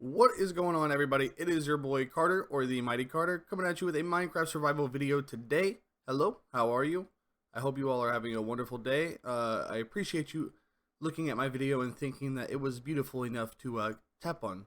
What is going on, everybody? It is your boy Carter, or the Mighty Carter, coming at you with a Minecraft survival video today. Hello, how are you? I hope you all are having a wonderful day. I appreciate you looking at my video and thinking that it was beautiful enough to tap on.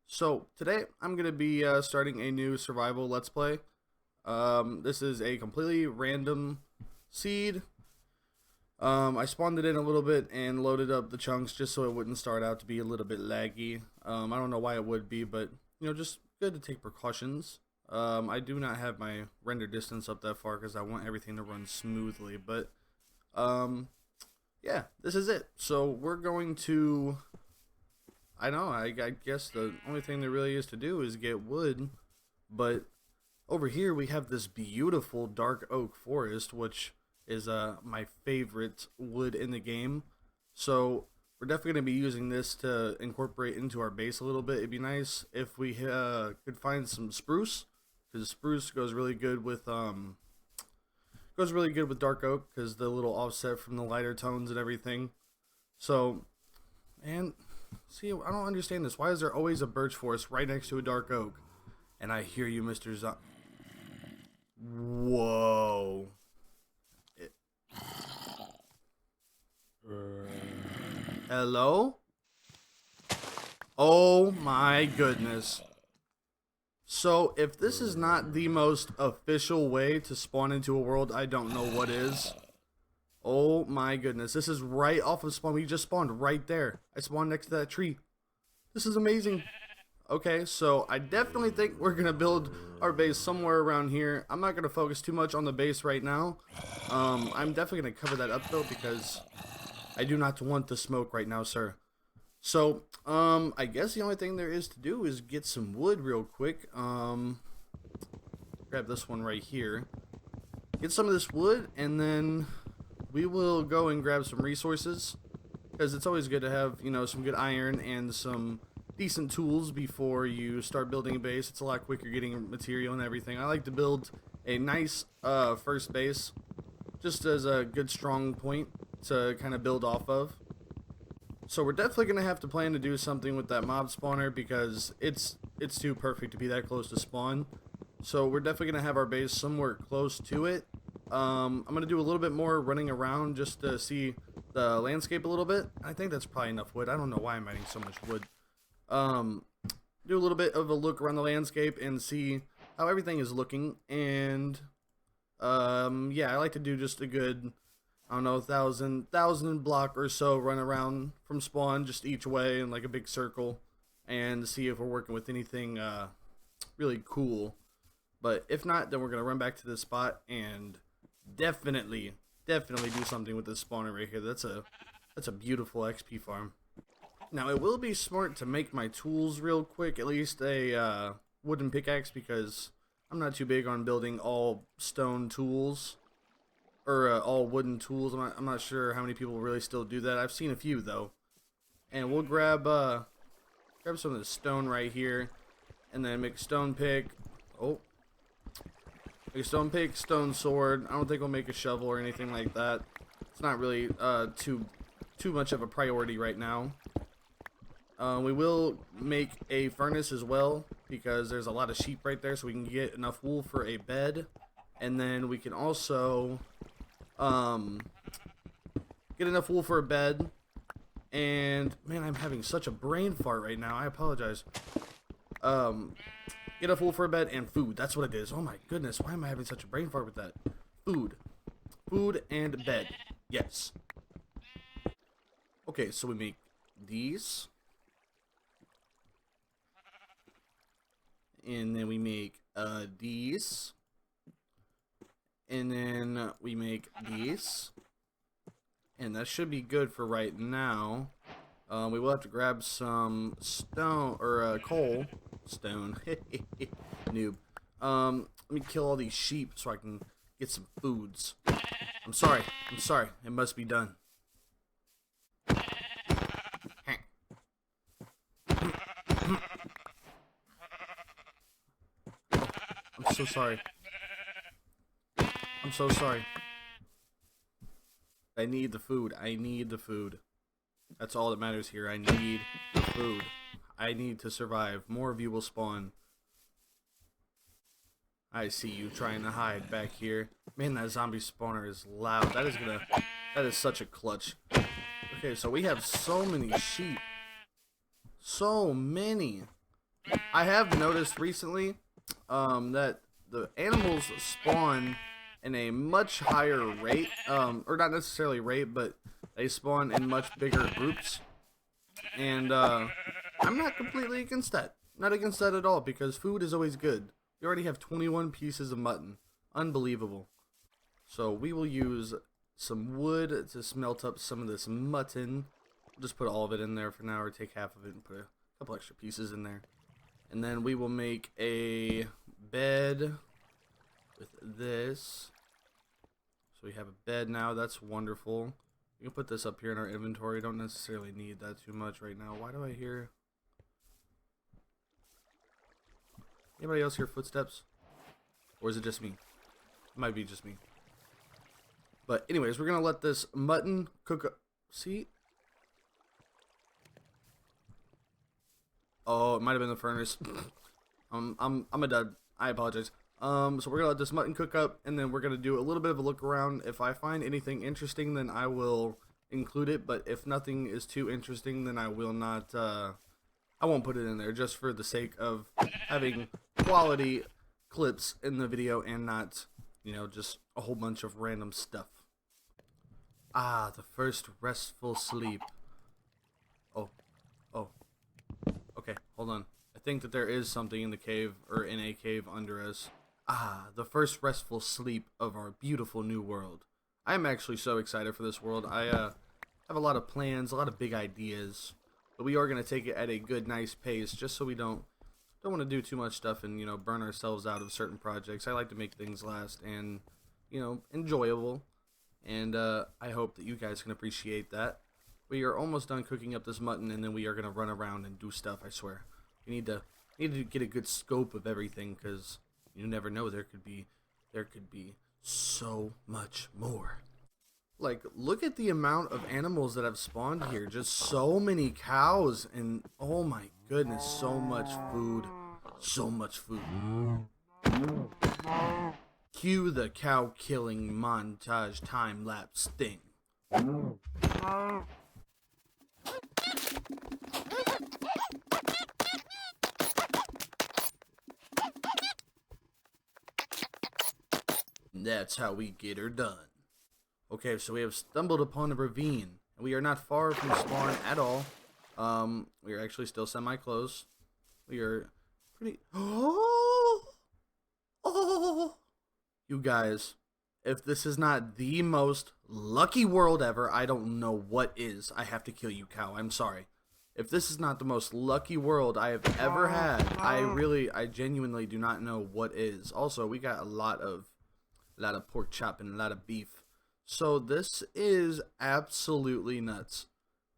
So today I'm going to be starting a new survival let's play. This is a completely random seed. I spawned it in a little bit and loaded up the chunks just so it wouldn't start out to be a little bit laggy. I don't know why it would be, but just good to take precautions. I do not have my render distance up that far because I want everything to run smoothly, but yeah, this is it. So we're going to, I guess the only thing there really is to do is get wood, but over here we have this beautiful dark oak forest, which is my favorite wood in the game. So we're definitely going to be using this to incorporate into our base a little bit. It'd be nice if we could find some spruce, because spruce goes really good with dark oak, because the little offset from the lighter tones and everything. So, and see, I don't understand this. Why is there always a birch forest right next to a dark oak? And I hear you, Mr. Whoa. Hello? Oh my goodness. So if this is not the most official way to spawn into a world, I don't know what is. Oh my goodness. This is right off of spawn. We just spawned right there. I spawned next to that tree. This is amazing. Okay, so I definitely think we're going to build our base somewhere around here. I'm not going to focus too much on the base right now. I'm definitely going to cover that up though, because I do not want the smoke right now, sir. So, I guess the only thing there is to do is get some wood real quick. Grab this one right here. Get some of this wood, and then we will go and grab some resources, because it's always good to have, some good iron and some decent tools before you start building a base. It's a lot quicker getting material and everything. I like to build a nice first base, just as a good strong point to kind of build off of. So we're definitely going to have to plan to do something with that mob spawner, because it's too perfect to be that close to spawn. So we're definitely going to have our base somewhere close to it. I'm going to do a little bit more running around just to see the landscape a little bit. I think that's probably enough wood. I don't know why I'm adding so much wood. Do a little bit of a look around the landscape and see how everything is looking. And yeah, I like to do just a good, I don't know, thousand block or so run around from spawn, just each way in like a big circle, and see if we're working with anything really cool. But if not, then we're gonna run back to this spot and definitely do something with this spawner right here. That's a beautiful XP farm. Now it will be smart to make my tools real quick, at least a wooden pickaxe, because I'm not too big on building all stone tools. Or all wooden tools. I'm not sure how many people really still do that. I've seen a few though. And we'll grab some of the stone right here, and then make a stone pick. Oh, make a stone pick, stone sword. I don't think we'll make a shovel or anything like that. It's not really too much of a priority right now. We will make a furnace as well, because there's a lot of sheep right there, so we can get enough wool for a bed. And then we can also get enough wool for a bed. And man, I'm having such a brain fart right now. I apologize. Get enough wool for a bed and food. That's what it is. Oh my goodness, why am I having such a brain fart with that? Food and bed. Yes. Okay, so we make these. And then we make these. And then we make these. And that should be good for right now. We will have to grab some stone, or coal. Stone. Noob. Let me kill all these sheep so I can get some foods. I'm sorry. It must be done. I'm so sorry. I'm so sorry. I need the food. That's all that matters here. I need the food. I need to survive. More of you will spawn. I see you trying to hide back here. Man, that zombie spawner is loud. That is such a clutch. Okay, so we have so many sheep. So many. I have noticed recently that the animals spawn in a much higher rate, or not necessarily rate, but they spawn in much bigger groups. And I'm not completely against that. Not against that at all, because food is always good. We already have 21 pieces of mutton. Unbelievable. So we will use some wood to smelt up some of this mutton. We'll just put all of it in there for now, or take half of it and put a couple extra pieces in there. And then we will make a bed with this. So we have a bed now. That's wonderful. We can put this up here in our inventory. Don't necessarily need that too much right now. Why do I hear... Anybody else hear footsteps? Or is it just me? It might be just me. But anyways, we're going to let this mutton cook up. See? Oh, it might have been the furnace. I'm a dud. I apologize. So we're going to let this mutton cook up, and then we're going to do a little bit of a look around. If I find anything interesting, then I will include it. But if nothing is too interesting, then I will not... I won't put it in there, just for the sake of having quality clips in the video and not, you know, just a whole bunch of random stuff. Ah, the first restful sleep. Oh. Okay, hold on. I think that there is something in the cave, or in a cave under us. Ah, the first restful sleep of our beautiful new world. I am actually so excited for this world. I have a lot of plans, a lot of big ideas. But we are going to take it at a good, nice pace, just so we don't want to do too much stuff and, you know, burn ourselves out of certain projects. I like to make things last and, you know, enjoyable. And I hope that you guys can appreciate that. We are almost done cooking up this mutton, and then we are going to run around and do stuff, I swear. We need to get a good scope of everything, because you never know, there could be so much more. Like, look at the amount of animals that have spawned here. Just so many cows, and oh my goodness, so much food. So much food. Cue the cow killing montage time-lapse thing. That's how we get her done. Okay, so we have stumbled upon a ravine, and we are not far from spawn at all. We are actually still semi-close. We are pretty... Oh! You guys, if this is not the most lucky world ever, I don't know what is. I have to kill you, cow. I'm sorry. If this is not the most lucky world I have ever had, I genuinely do not know what is. Also, we got a lot of pork chop and a lot of beef. So this is absolutely nuts.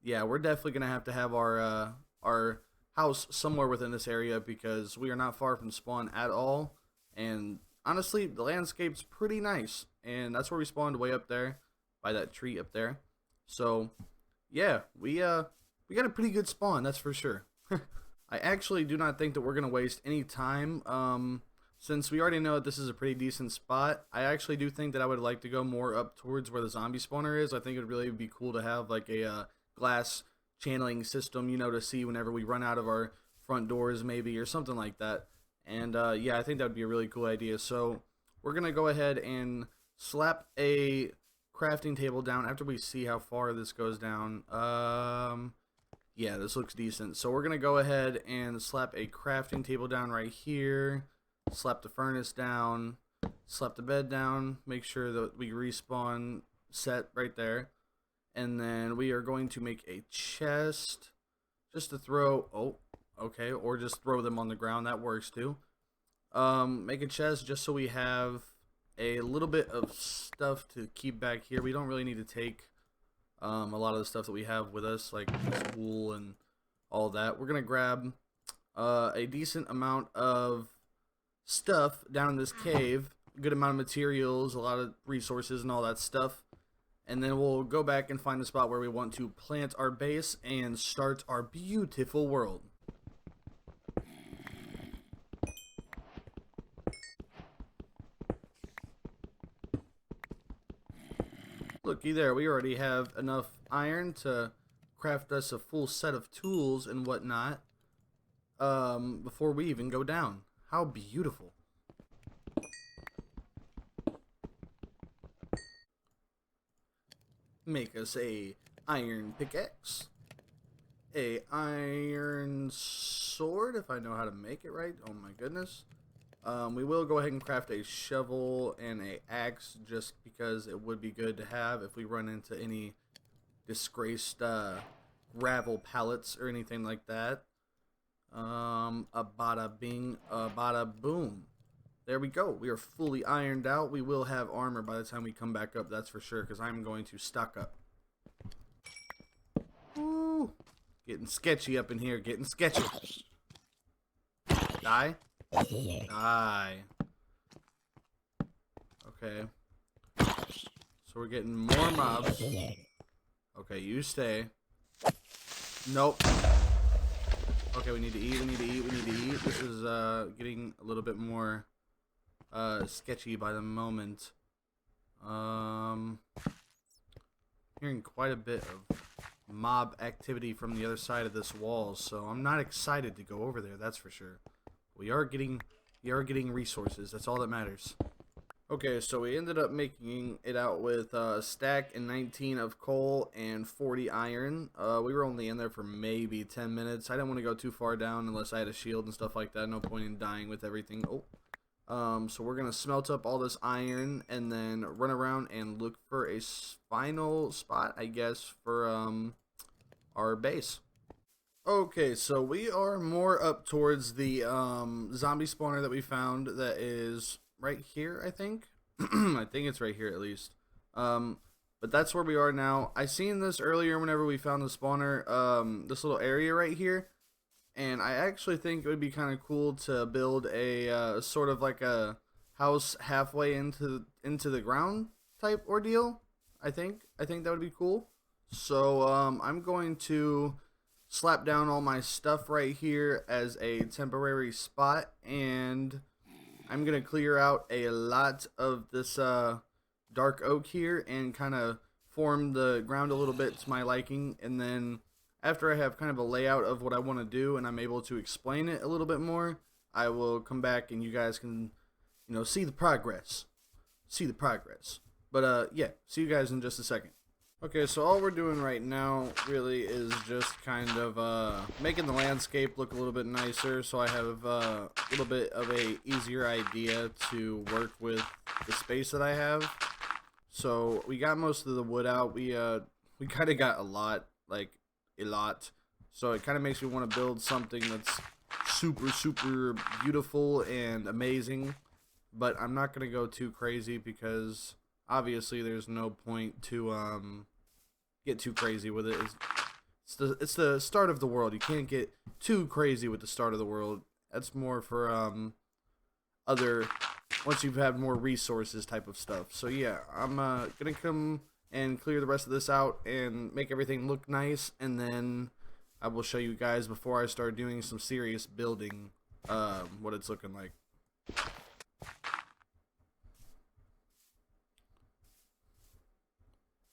Yeah, we're definitely gonna have our house somewhere within this area, because we are not far from spawn at all. And honestly, the landscape's pretty nice, and that's where we spawned, way up there by that tree up there. So yeah, we got a pretty good spawn, that's for sure. I actually do not think that we're gonna waste any time. Since we already know that this is a pretty decent spot, I actually do think that I would like to go more up towards where the zombie spawner is. I think it would really be cool to have like a glass channeling system, you know, to see whenever we run out of our front doors maybe, or something like that. And yeah, I think that would be a really cool idea. So we're going to go ahead and slap a crafting table down after we see how far this goes down. Yeah, this looks decent. So we're going to go ahead and slap a crafting table down right here. Slap the furnace down, slap the bed down, make sure that we respawn set right there. And then we are going to make a chest just to throw, oh, okay, or just throw them on the ground, that works too. Make a chest just so we have a little bit of stuff to keep back here. We don't really need to take a lot of the stuff that we have with us, like wool and all that. We're going to grab a decent amount of stuff down in this cave, a good amount of materials, a lot of resources and all that stuff, and then we'll go back and find the spot where we want to plant our base and start our beautiful world. Looky there, we already have enough iron to craft us a full set of tools and whatnot before we even go down. How beautiful. Make us a iron pickaxe, a iron sword if I know how to make it right. Oh my goodness. We will go ahead and craft a shovel and a axe just because it would be good to have if we run into any disgraced gravel pallets or anything like that. A bada bing, a bada boom. There we go. We are fully ironed out. We will have armor by the time we come back up, that's for sure, because I'm going to stock up. Ooh. Getting sketchy up in here. Getting sketchy. Die? Die. Okay. So we're getting more mobs. Okay, you stay. Nope. Okay, we need to eat, we need to eat, we need to eat. This is getting a little bit more sketchy by the moment. Hearing quite a bit of mob activity from the other side of this wall, so I'm not excited to go over there, that's for sure. We are getting resources, that's all that matters. Okay, so we ended up making it out with a stack and 19 of coal and 40 iron. We were only in there for maybe 10 minutes. I didn't want to go too far down unless I had a shield and stuff like that. No point in dying with everything. So we're going to smelt up all this iron and then run around and look for a final spot, I guess, for our base. Okay, so we are more up towards the zombie spawner that we found that is right here, I think. I think it's right here at least. But that's where we are now. I seen this earlier whenever we found the spawner, this little area right here. And I actually think it would be kind of cool to build a sort of like a house halfway into the ground type ordeal. I think that would be cool. So I'm going to slap down all my stuff right here as a temporary spot, and I'm gonna clear out a lot of this dark oak here and kind of form the ground a little bit to my liking, and then after I have kind of a layout of what I want to do and I'm able to explain it a little bit more, I will come back and you guys can, you know, see the progress. But yeah, see you guys in just a second. Okay, so all we're doing right now really is just kind of making the landscape look a little bit nicer, so I have a little bit of a easier idea to work with the space that I have. So we got most of the wood out. We kind of got a lot. So it kind of makes me want to build something that's super beautiful and amazing. But I'm not gonna go too crazy because obviously there's no point to get too crazy with it. It's the start of the world. You can't get too crazy with the start of the world. That's more for other, once you've had more resources type of stuff. So yeah, I'm gonna come and clear the rest of this out and make everything look nice, and then I will show you guys before I start doing some serious building what it's looking like.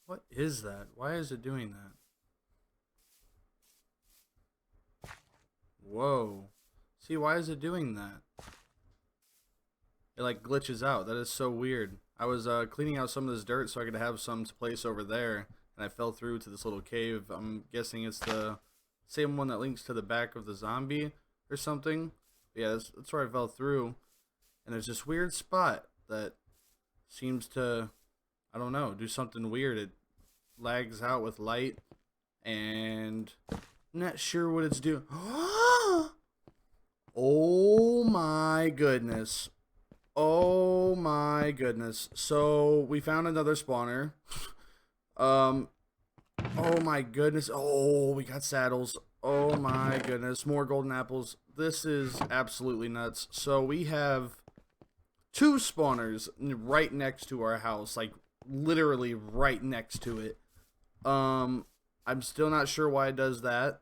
What is that? Why is it doing that? Whoa. See, why is it doing that? It like glitches out. That is so weird. I was cleaning out some of this dirt so I could have some to place over there, and I fell through to this little cave. I'm guessing it's the same one that links to the back of the zombie or something. But yeah, that's where I fell through. And there's this weird spot that seems to, I don't know, do something weird. It lags out with light, and I'm not sure what it's doing. Oh my goodness. Oh my goodness. So we found another spawner. Oh my goodness. Oh, we got saddles. Oh my goodness. More golden apples. This is absolutely nuts. So we have 2 spawners right next to our house, like literally right next to it. I'm still not sure why it does that,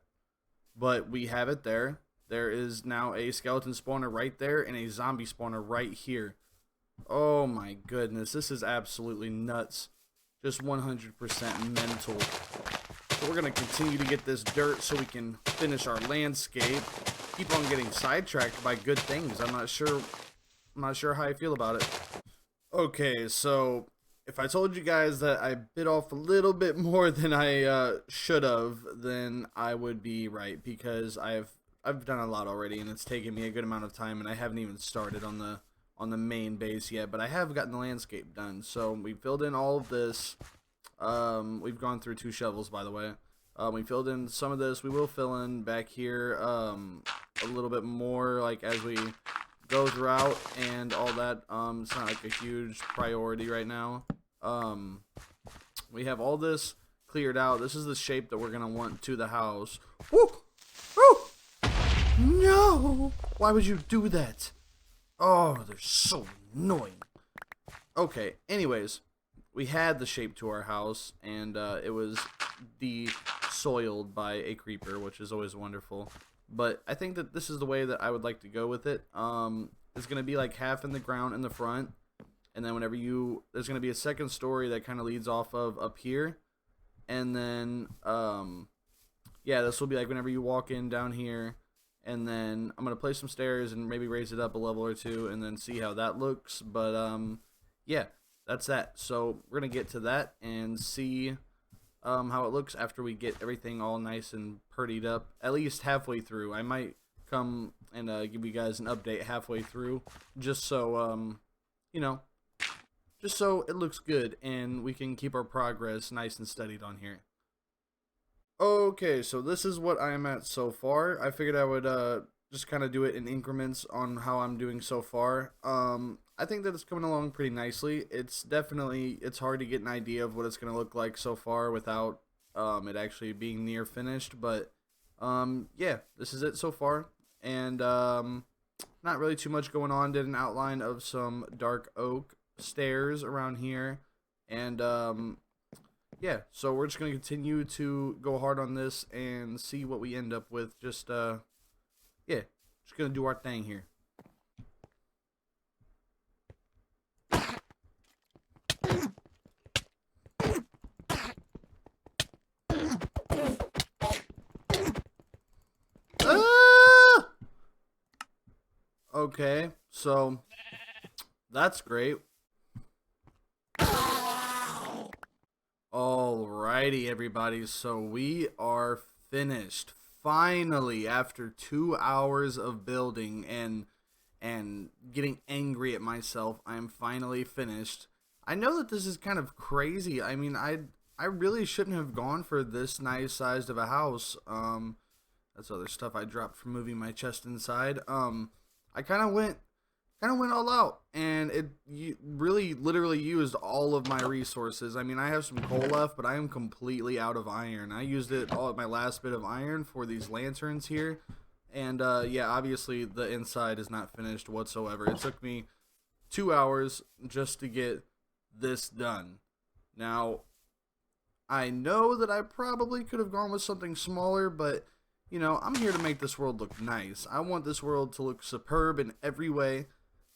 but we have it there. There is now a skeleton spawner right there and a zombie spawner right here. Oh my goodness, this is absolutely nuts. just 100% mental. So we're going to continue to get this dirt so we can finish our landscape. Keep on getting sidetracked by good things. I'm not sure how I feel about it. Okay, so if I told you guys that I bit off a little bit more than I should have, then I would be right, because I've done a lot already, and it's taken me a good amount of time, and I haven't even started on the main base yet, but I have gotten the landscape done. So we filled in all of this. We've gone through 2 shovels, by the way. We filled in some of this. We will fill in back here a little bit more, like, as we go throughout and all that. It's not like a huge priority right now. We have all this cleared out. This is the shape that we're gonna want to the house. Woo! Woo! No! Why would you do that? Oh, they're so annoying. Okay, anyways, we had the shape to our house, and it was de-soiled by a creeper, which is always wonderful. But I think that this is the way that I would like to go with it. It's going to be like half in the ground in the front, and then there's going to be a second story that kind of leads off of up here. And then, yeah, this will be like whenever you walk in down here. And then I'm going to place some stairs and maybe raise it up a level or 2 and then see how that looks. But, yeah, that's that. So we're going to get to that and see how it looks after we get everything all nice and purdied up, at least halfway through. I might come and give you guys an update halfway through, just so, you know, just so it looks good and we can keep our progress nice and steadied on here. Okay, so this is what I am at so far. I figured I would just kind of do it in increments on how I'm doing so far. I think that it's coming along pretty nicely. It's hard to get an idea of what it's going to look like so far without it actually being near finished. But yeah, this is it so far. And not really too much going on. Did an outline of some dark oak stairs around here. And yeah, so we're just going to continue to go hard on this and see what we end up with. Just, yeah, just going to do our thing here. Ah! Okay, so that's great. Alrighty, everybody, so we are finished finally after 2 hours of building and getting angry at myself. I am finally finished. I know that this is kind of crazy. I mean, I really shouldn't have gone for this nice sized of a house. That's other stuff I dropped from moving my chest inside. I kind of went all out, and it really literally used all of my resources. I mean, I have some coal left, but I am completely out of iron. I used it all at my last bit of iron for these lanterns here. And yeah, obviously the inside is not finished whatsoever. It took me 2 hours just to get this done. Now, I know that I probably could have gone with something smaller, but you know, I'm here to make this world look nice. I want this world to look superb in every way.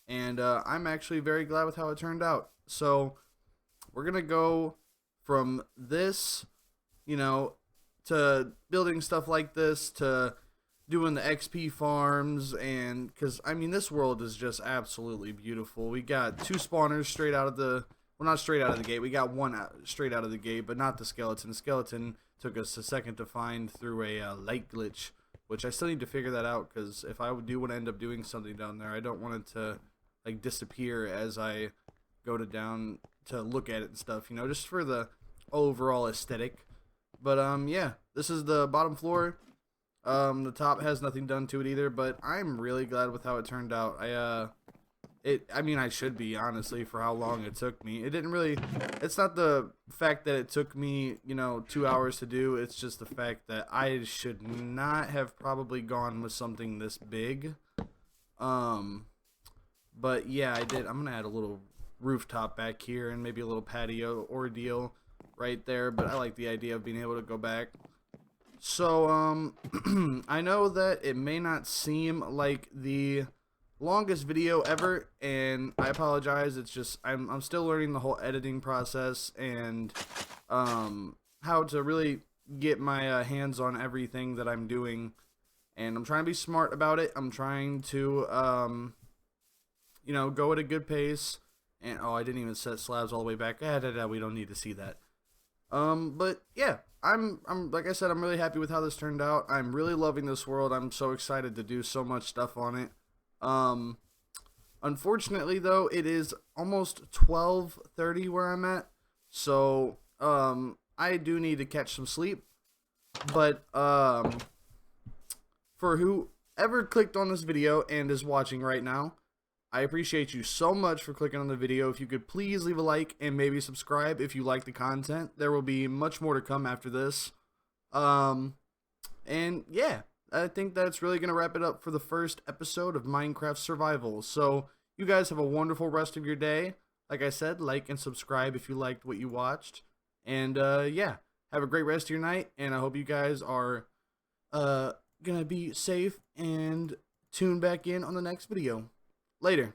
And I'm actually very glad with how it turned out. So we're going to go from this, you know, to building stuff like this, to doing the XP farms. And because, I mean, this world is just absolutely beautiful. We got 2 spawners straight out of the, well, not straight out of the gate. We got 1 straight out of the gate, but not the skeleton. Skeleton took us a second to find through a light glitch, which I still need to figure that out, because if I do want to end up doing something down there, I don't want it to like disappear as I go down to look at it and stuff, you know, just for the overall aesthetic. But yeah, this is the bottom floor. The top has nothing done to it either, but I'm really glad with how it turned out. I mean, I should be, honestly, for how long it took me. It's not the fact that it took me, you know, 2 hours to do. It's just the fact that I should not have probably gone with something this big. But yeah, I did. I'm gonna add a little rooftop back here and maybe a little patio ordeal right there, but I like the idea of being able to go back. So I know that it may not seem like the longest video ever, and I apologize. It's just I'm still learning the whole editing process and how to really get my hands on everything that I'm doing, and I'm trying to be smart about it. I'm trying to you know, go at a good pace. And oh, I didn't even set slabs all the way back. We don't need to see that. But yeah, I'm like I said, I'm really happy with how this turned out. I'm really loving this world. I'm so excited to do so much stuff on it. Unfortunately though, it is almost 12:30 where I'm at. So, I do need to catch some sleep. But for whoever clicked on this video and is watching right now, I appreciate you so much for clicking on the video. If you could please leave a like and maybe subscribe if you like the content. There will be much more to come after this. And yeah, I think that's really going to wrap it up for the first episode of Minecraft Survival. So you guys have a wonderful rest of your day. Like I said, like and subscribe if you liked what you watched. And yeah, have a great rest of your night. And I hope you guys are going to be safe and tune back in on the next video. Later.